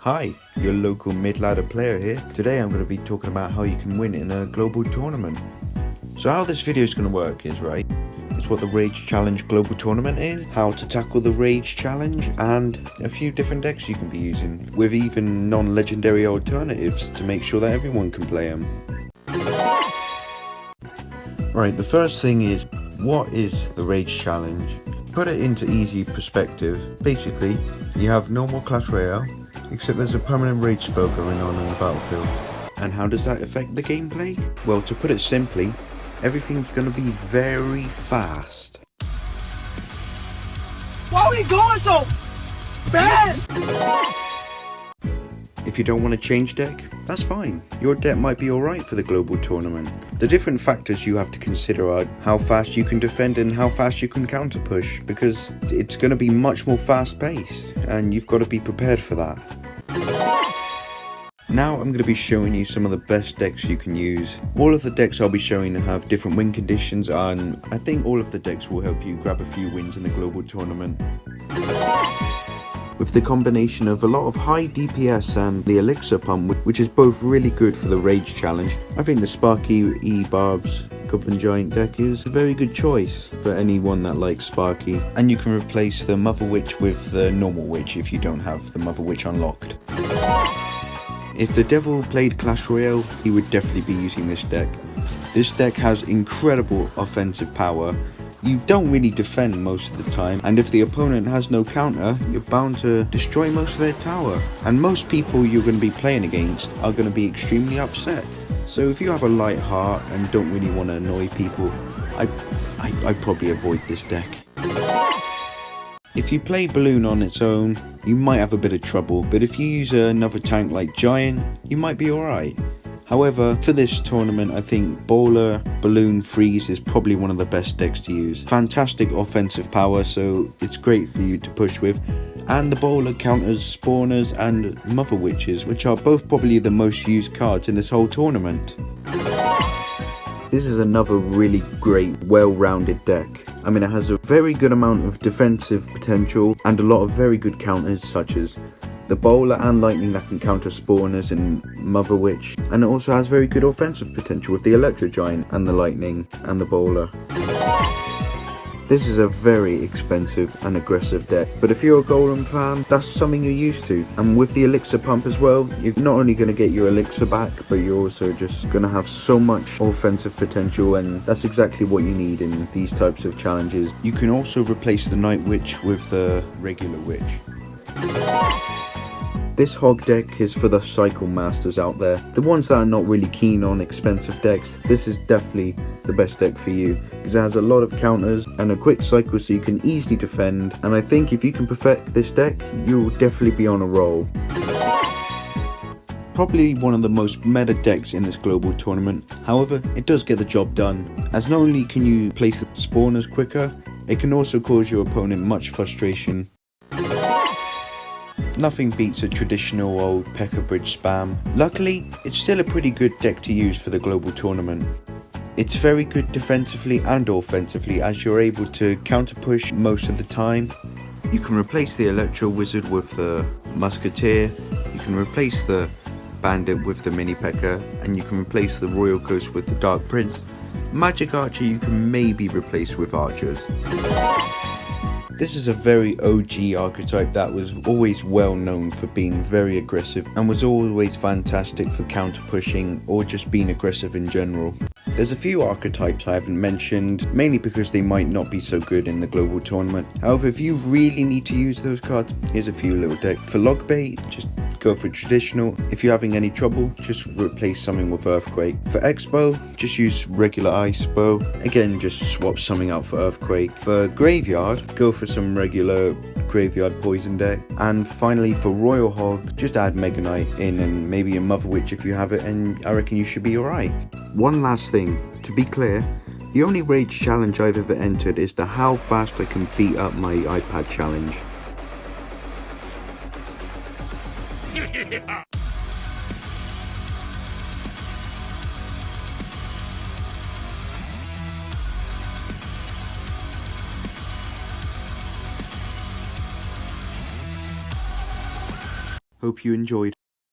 Hi, your local mid-ladder player here. Today I'm going to be talking about how you can win in a global tournament. So how this video is going to work is, it's what the Rage Challenge global tournament is, how to tackle the Rage Challenge, and a few different decks you can be using, with even non-legendary alternatives to make sure that everyone can play them. Right, the first thing is, what is the Rage Challenge? Put it into easy perspective. Basically, you have normal Clash Royale, except there's a permanent rage spell going on in the battlefield. And how does that affect the gameplay? Well, to put it simply, everything's gonna be very fast. Why are we going so fast? If you don't want to change deck, that's fine. Your deck might be alright for the global tournament. The different factors you have to consider are how fast you can defend and how fast you can counter push, because it's going to be much more fast paced and you've got to be prepared for that. Now I'm going to be showing you some of the best decks you can use. All of the decks I'll be showing have different win conditions, and I think all of the decks will help you grab a few wins in the global tournament. With the combination of a lot of high DPS and the Elixir Pump, which is both really good for the Rage Challenge, I think the Sparky E-Barbs Goblin Giant deck is a very good choice for anyone that likes Sparky. And you can replace the Mother Witch with the normal Witch if you don't have the Mother Witch unlocked. If the Devil played Clash Royale, he would definitely be using this deck. This deck has incredible offensive power. You don't really defend most of the time, and if the opponent has no counter, you're bound to destroy most of their tower. And most people you're going to be playing against are going to be extremely upset. So if you have a light heart and don't really want to annoy people, I'd probably avoid this deck. If you play Balloon on its own, you might have a bit of trouble, but if you use another tank like Giant, you might be alright. However, for this tournament, I think Bowler, Balloon, Freeze is probably one of the best decks to use. Fantastic offensive power, so it's great for you to push with. And the Bowler counters Spawners and Mother Witches, which are both probably the most used cards in this whole tournament. This is another really great, well-rounded deck. I mean, it has a very good amount of defensive potential and a lot of very good counters, such as the Bowler and Lightning that can counter Spawners and Mother Witch, and it also has very good offensive potential with the Electro Giant and the Lightning and the Bowler. This is a very expensive and aggressive deck, but if you're a Golem fan, that's something you're used to. And with the Elixir Pump as well, you're not only going to get your Elixir back, but you're also just going to have so much offensive potential, and that's exactly what you need in these types of challenges. You can also replace the Night Witch with the regular Witch. This Hog deck is for the Cycle Masters out there. The ones that are not really keen on expensive decks, this is definitely the best deck for you, because it has a lot of counters and a quick cycle so you can easily defend, and I think if you can perfect this deck, you'll definitely be on a roll. Probably one of the most meta decks in this global tournament, however, it does get the job done, as not only can you place the spawners quicker, it can also cause your opponent much frustration. Nothing beats a traditional old P.E.K.K.A. bridge spam. Luckily, it's still a pretty good deck to use for the global tournament. It's very good defensively and offensively, as you're able to counter push most of the time. You can replace the Electro Wizard with the Musketeer, you can replace the Bandit with the Mini P.E.K.K.A, and you can replace the Royal Ghost with the Dark Prince. Magic Archer you can maybe replace with Archers. This is a very OG archetype that was always well known for being very aggressive and was always fantastic for counter pushing or just being aggressive in general. There's a few archetypes I haven't mentioned, mainly because they might not be so good in the global tournament. However, if you really need to use those cards, here's a few little decks. For Logbait, just go for traditional. If you're having any trouble, just replace something with Earthquake. For X-Bow, just use regular Ice Bow. Again, just swap something out for Earthquake. For Graveyard, go for some regular Graveyard Poison deck. And finally, for Royal Hog, just add Mega Knight in and maybe a Mother Witch if you have it, and I reckon you should be alright. One last thing, to be clear, the only Rage challenge I've ever entered is the how fast I can beat up my iPad challenge. Hope you enjoyed.